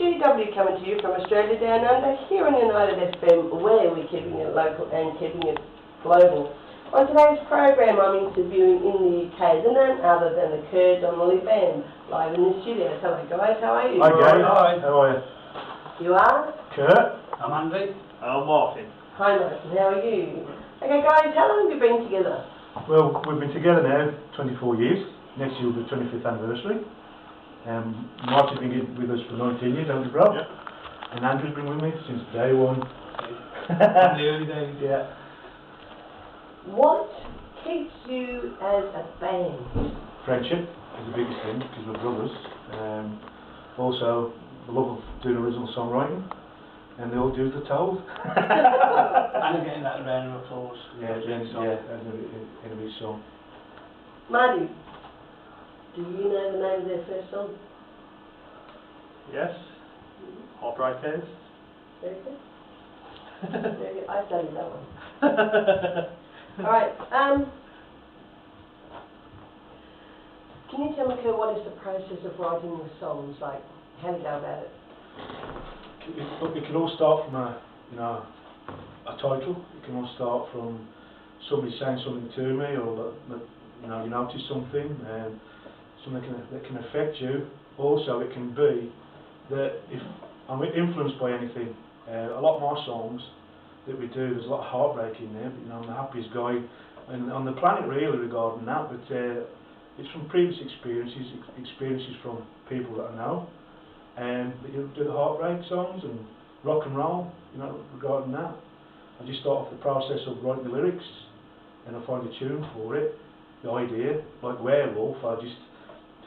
GW coming to you from Australia Down Under, here on United FM, where we're keeping it local and keeping it global. On today's program, I'm interviewing in the UK the none other than the Kerr Donnelly band, live in the studio. Hello guys, how are you? Hi Gary, hi. How are you? You are? Kerr. I'm Andy. I'm Martin. Hi Martin, how are you? Okay guys, how long have you been together? Well, we've been together now 24 years. Next year will be the 25th anniversary. Martin's been with us for 19 years, hasn't he, bro? Yep. And Andrew's been with me since day one. From the early days, yeah. What keeps you as a band? Friendship is the biggest thing, because we're brothers. Also, the love of doing original songwriting, and the old dudes are told. And getting that round of applause. Yeah, in a big song. Marty, do you know the name of their first song? Yes. Heartbreakers. Very good. Very good. I studied that one. Alright, can you tell me, Kerr, what is the process of writing your songs like? How do you go about it? It can all start from a title. It can all start from somebody saying something to me, or that you notice something, something that can affect you. Also, it can be that if I'm influenced by anything. A lot of my songs that we do, there's a lot of heartbreak in there. But, I'm the happiest guy on the planet, really, regarding that. But it's from previous experiences from people that I know. But you do the heartbreak songs and rock and roll, regarding that. I just start off the process of writing the lyrics, and I find a tune for it, the idea, like Werewolf. I just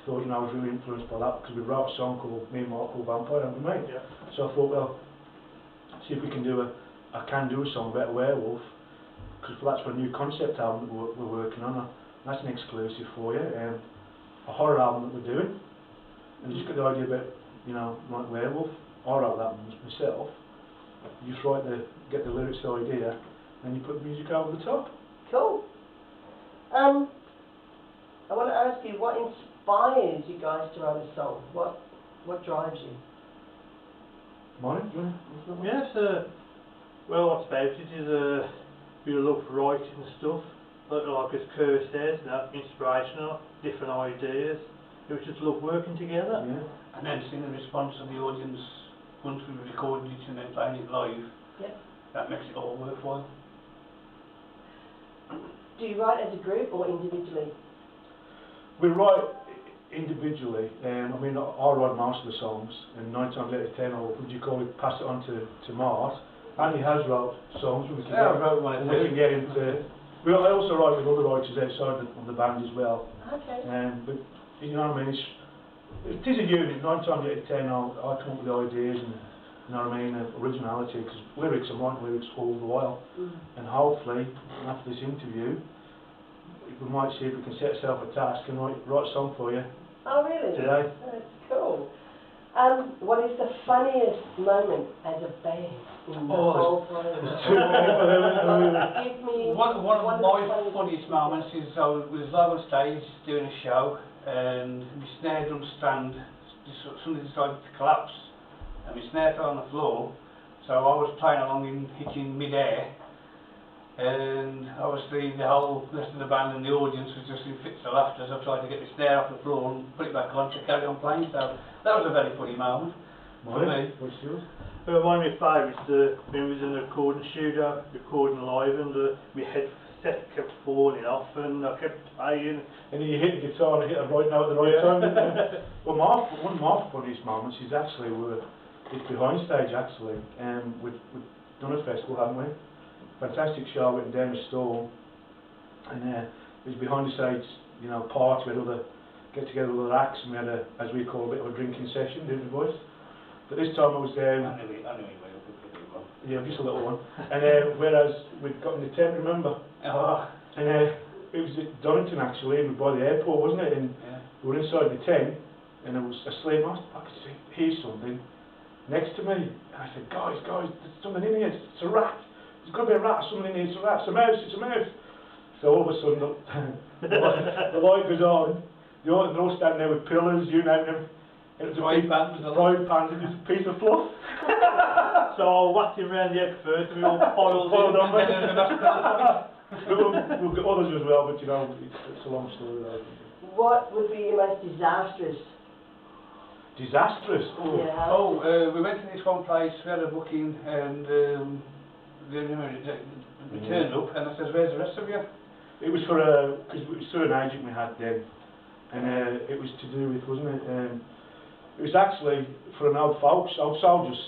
thought, I was really influenced by that, because we wrote a song called, me and Mark, called Vampire, haven't we, mate? Yeah. So I thought, well, see if we can do I can do a song about a werewolf, because that's for a new concept album that we're working on. That's an exclusive for you, a horror album that we're doing. And just got the idea about, like werewolf. I wrote that one myself. You just get the lyrics, the idea, and you put the music over the top. Cool. I want to ask you, what inspires you guys to write a song? What drives you? Martin, do you want to? Yes, well, what's about it is we love writing and stuff. Like as Kerr says, inspirational, different ideas. We just love working together. Yeah. And then seeing the response of the audience once we've recorded it and then playing it live. Yep. That makes it all worthwhile. Do you write as a group or individually? We write individually. I write most of the songs, and 9 times out of 10, or would you call it, pass it on to Mart. Andy has wrote songs. I wrote one or two. We can get into. I also write with other writers outside of the band as well. Okay. But you know what I mean? It is a unit. 9 times out of 10, I come up with the ideas and originality. Because lyrics, I'm writing lyrics all the while, and hopefully after this interview, we might see if we can set ourselves a task and write a song for you. Oh really? Today. That's cool. What is the funniest moment as a band in the whole process? Give me One of my funniest moments is I was live on stage doing a show, and my snare drum stand suddenly decided to collapse, and my snare fell on the floor. So I was playing along in hitting mid-air, and obviously the whole rest of the band and the audience was just in fits of laughter as I tried to get the snare off the floor and put it back on to carry on playing. So that was a very funny moment for me. What's yours? One of my favourites, when we was in the recording studio, recording live, and my headset kept falling off, and I kept playing. And then you hit the guitar and hit a right note at the right time, didn't you? Well, one of my funniest moments is actually, it's behind stage actually, we've done a festival, haven't we? Fantastic show, went down the storm, and it was behind the stage, party, we had get together with other acts, and we had as we call, a bit of a drinking session, didn't we, boys? But this time I was down. I knew he will. Yeah, just a little one. And whereas we'd got in the tent, remember? Oh. And it was at Donington actually, by the airport, wasn't it? And we were inside the tent, and I was asleep. I could hear something next to me, and I said, guys, there's something in here. It's a rat. There's got to be a rat or something in here. It's a rat. It's a mouse. So all of a sudden, the light goes on. They're all standing there with pillars, you name them. It was Frying pan was a frying pan, it was a piece of fluff. So whacking round the egg first, we all piled on me. in. We've got others as well, but you know, it's a long story though. What would be your most disastrous? Disastrous? Oh. Yeah. Oh, we went to this one place, we had a booking, and we turned up, and I says, where's the rest of you? It was for because it was through an agent we had then, and it was to do with, wasn't it? It was actually for an old soldiers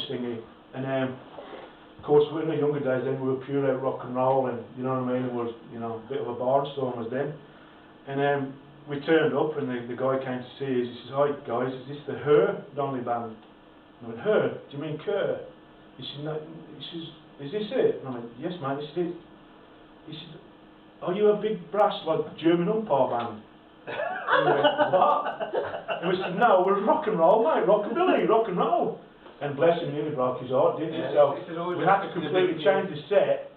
thingy, and of course in the younger days then we were pure out rock and roll, and you know what I mean. It was, you know, a bit of a barnstorm was then, and we turned up, and the guy came to see us. He says, "Hi guys, is this the Kerr Donnelly band?" I went, "Kerr? Do you mean Kerr?" He said, "No." He says, "Is this it?" And I went, "Yes, mate, this is it." He said, "Are you a big brass like German umpire band?" And we went, "What?" And we said, "No, we're rock and roll, mate, rockabilly, rock and roll." And bless him, nearly broke his heart, didn't he? So we had to completely change the set,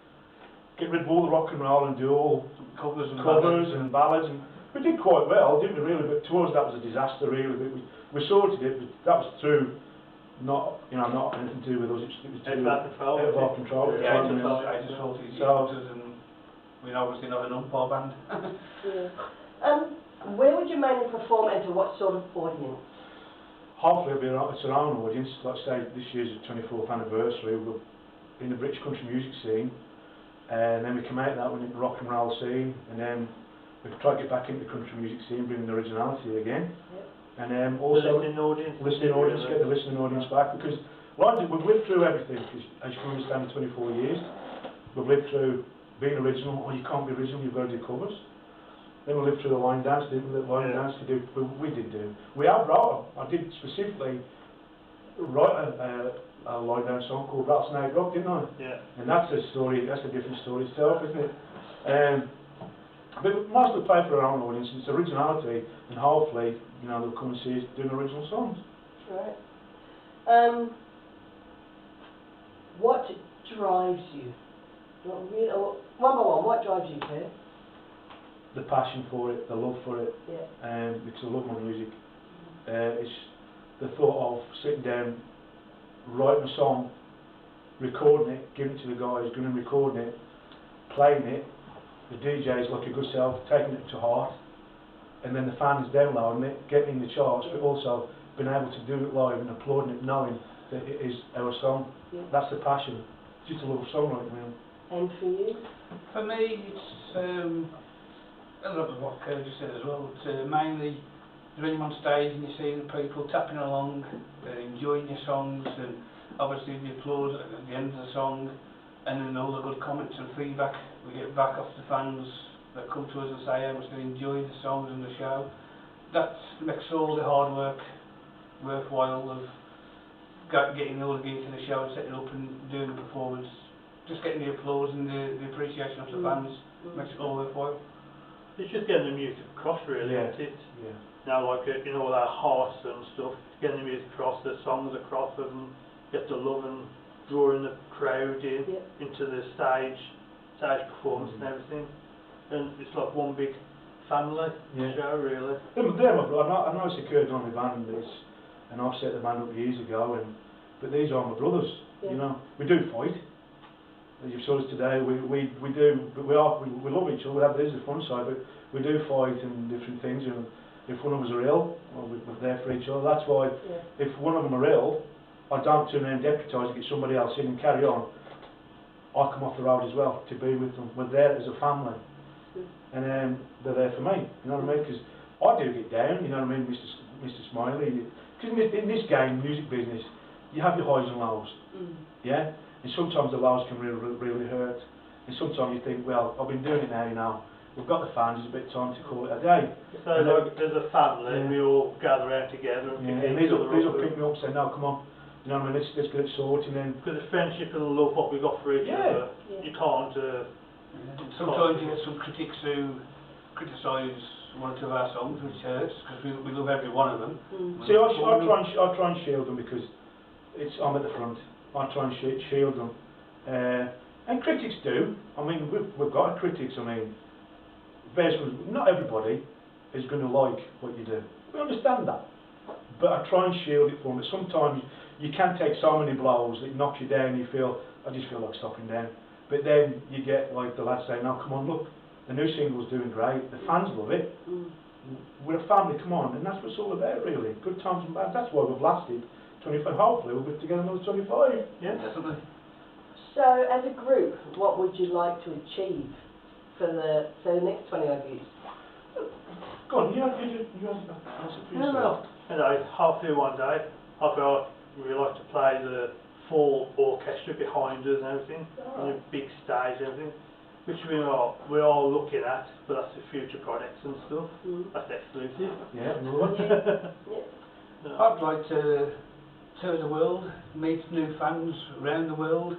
get rid of all the rock and roll, and do all covers and ballads. And we did quite well, didn't we? Really, but to us that was a disaster, really. But we sorted it, but that was through not anything to do with us. It was to do out of our control. Yeah, I just thought it was, and we obviously not an umpire band. Yeah. Where would you mainly perform and to what sort of audience? Hopefully it's our own audience. Like I say, this year's 24th anniversary. We're in the British country music scene, and then we come out of that, we're in the rock and roll scene, and then we try to get back into the country music scene, bringing the originality again. Yep. And then also listening audience, get the listening audience back, because we've lived through everything. Because as you can understand, in 24 years, we've lived through being original. Oh, you can't be original, you've got to do covers. Then we lived through the line dance, didn't we? The line dance to do. We did do. We have wrote. I did specifically write a line dance song called Rattlesnake Rock, didn't I? Yeah. And that's a story. That's a different story itself, isn't it? But mostly play for our own audience. It's originality, and hopefully, you know, they'll come and see us doing original songs. Right. What drives you? One by one, what drives you, Kerr? The passion for it, the love for it, yeah. Because I love my music. It's the thought of sitting down, writing a song, recording it, giving it to the guys, going and recording it, playing it, the DJs like your good self, taking it to heart, and then the fans downloading it, getting in the charts, but also being able to do it live and applauding it, knowing that it is our song. Yeah. That's the passion. Just a little songwriting, really. And for you? For me, it's a lot of what Kerr just said as well. It's mainly when you're on stage and you see the people tapping along, enjoying your songs, and obviously the applause at the end of the song, and then all the good comments and feedback we get back off the fans that come to us and say how much they enjoy the songs and the show. That makes all the hard work worthwhile of getting all the gear to the show and setting up and doing the performance. Just getting the applause and the appreciation of the fans makes it all worthwhile. It's just getting the music across, really, isn't it? Yeah. Now, like, you know, all that hearts and stuff, getting the music across, the songs across, and get the love and drawing the crowd into the stage performance and everything. And it's like one big family show, really. I know it's a Kerr Donnelly band, and I've set the band up years ago, but these are my brothers, you know. We do fight. As you've saw us today, we do, but we love each other. There's the fun side, but we do fight and different things. And if one of us are ill, well, we're there for each other. That's why if one of them are ill, I don't turn around and deputise and get somebody else in and carry on. I come off the road as well to be with them. We're there as a family, and they're there for me. You know what I mean? Because I do get down. You know what I mean, Mr. Smiley. Because in this game, music business, you have your highs and lows. Yeah. And sometimes the lows can really hurt. And sometimes you think, well, I've been doing it now, you know. We've got the fans, it's a bit time to call it a day. So like, there's a family, and we all gather around together and pick these will pick me up and say, no, come on. You know what I mean, let's get it sorted. And then because the friendship and the love what we got for each other, you can't... Sometimes you get some critics who criticise one or two of our songs, which hurts, because we love every one of them. See, I try and shield them, because I'm at the front. I try and shield them, and critics do. I mean, we've got critics. I mean, not everybody is going to like what you do. We understand that, but I try and shield it for them. But sometimes you can take so many blows that knock you down, you feel, I just feel like stopping down. But then you get like the lads saying, no, come on, look, the new single's doing great, the fans love it, we're a family, come on, and that's what it's all about really, good times and bad. That's why we've lasted 25, hopefully we'll be together another 25. Yeah, definitely. So, as a group, what would you like to achieve for the next 20 odd years? Go on, you answer for yourself. You know, hopefully one day, hopefully we like to play the full orchestra behind us and everything, on a big stage and everything, which we're all looking at, but that's the future projects and stuff. That's exclusive. Yeah, I'd like to tour the world, meet new fans around the world,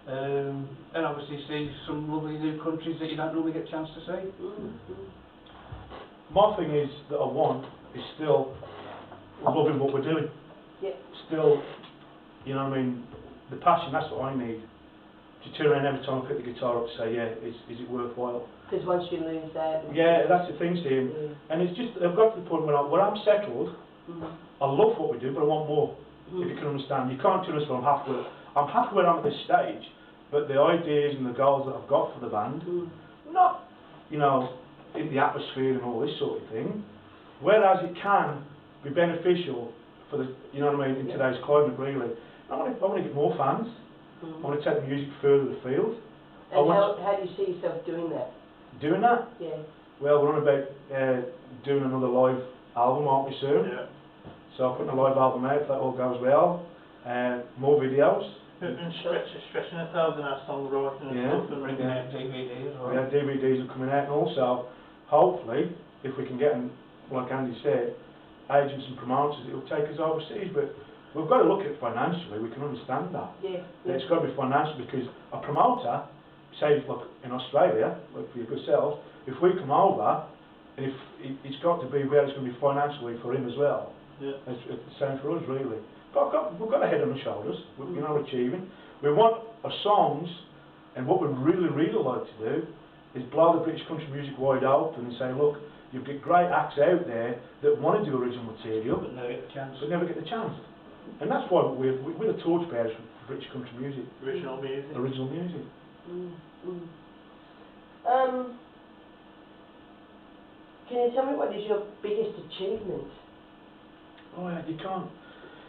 and obviously see some lovely new countries that you don't normally get a chance to see. My thing is that I want is still loving what we're doing. Still, you know what I mean, the passion, that's what I need. To turn around every time I pick the guitar up to say, yeah, is it worthwhile? Because once you lose that... Yeah, that's the thing, Steve. And it's just, I've got to the point where I'm settled, I love what we do, but I want more, if you can understand. You can't turn us where I'm happy where I'm at this stage, but the ideas and the goals that I've got for the band, not, you know, in the atmosphere and all this sort of thing, whereas it can be beneficial for the, you know what I mean, in today's climate really. I want to get more fans. I want to take the music further afield. And how do you see yourself doing that? Doing that? Yeah. Well, we're on about doing another live album, aren't we, soon? Yeah. So I'm putting a live album out if that all goes well. More videos. And stretching ourselves in our songwriting and stuff, and Bringing out DVDs as well. Yeah, DVDs are coming out, and also, hopefully, if we can get them, like Andy said, agents and promoters, it will take us overseas. But we've got to look at it financially. We can understand that. It's got to be financial, because a promoter, say like in Australia, like for your good selves, if we come over, and if it's got to be where it's going to be financially for him as well. It's the same for us really. But we've got a head on the shoulders. We're achieving. We want our songs, and what we'd really like to do is blow the British country music wide open and say, look, you've got great acts out there that want to do original material, but never get the chance. And that's why we're the torchbearers for British country music. Original music. Can you tell me what is your biggest achievement? Oh yeah, you can't.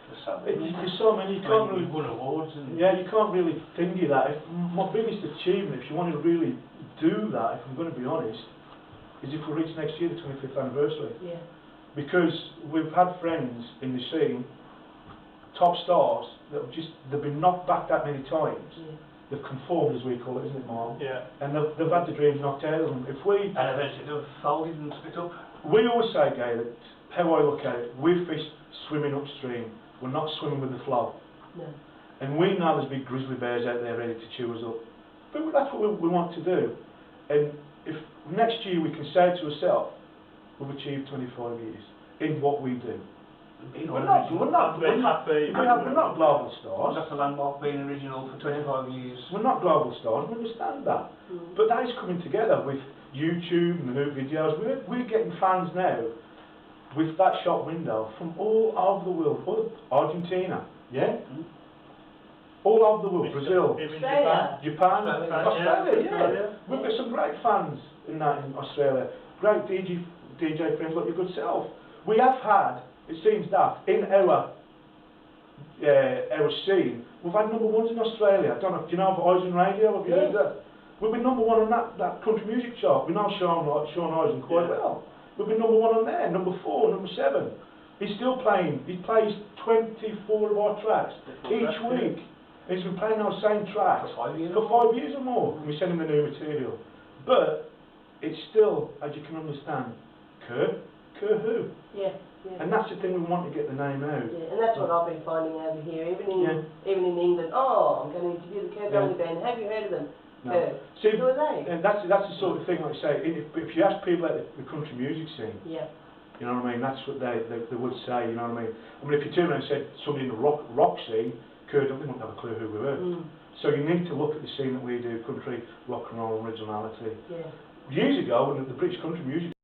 There's so many. You can't really won awards and you can't really think of that. My biggest achievement, if you want to really do that, if I'm going to be honest, is if we reach next year the 25th anniversary. Because we've had friends in the scene, top stars, that have they've been knocked back that many times. They've conformed, as we call it, isn't it, Mark? And they've had the dreams knocked out of them. And eventually they've folded and split up. We always say, Gay, that how I look at it, we're fish swimming upstream. We're not swimming with the flow. And we know there's big grizzly bears out there ready to chew us up. But that's what we want to do. And if next year we can say to ourselves, we've achieved 25 years in what we do. We're not global stars. That's a landmark, being original for 25 years. We're not global stars, we understand that. But that is coming together with YouTube and the new videos. We're getting fans now with that shop window from all over the world. Argentina, all over the world. Brazil, Japan, Australia, We've got some great fans in Australia. Great DJ friends like your good self. We have had, it seems that, in our scene, we've had number ones in Australia. I don't know, do you know of Eisen Radio? Have you heard that? We've been number one on that country music chart. We know Sean Eisen quite well. We've been number one on there, number 4, number 7. He's still playing. He plays 24 of our tracks each week. And he's been playing those same tracks for 5 years or more. And we send him the new material. But it's still, as you can understand, Kerr who? And that's the thing, we want to get the name out. And that's what I've been finding over here, even in England. Oh, I'm going to interview the Kerr Donnelly band. Have you heard of them? No. See, who are they? And that's the sort of thing, like I say, if you ask people at the country music scene, you know what I mean, that's what they would say, you know what I mean. I mean, if you turn around and said somebody in the rock scene, Kerr, they wouldn't have a clue who we were. So you need to look at the scene that we do, country, rock and roll, originality. Years ago, when the British country music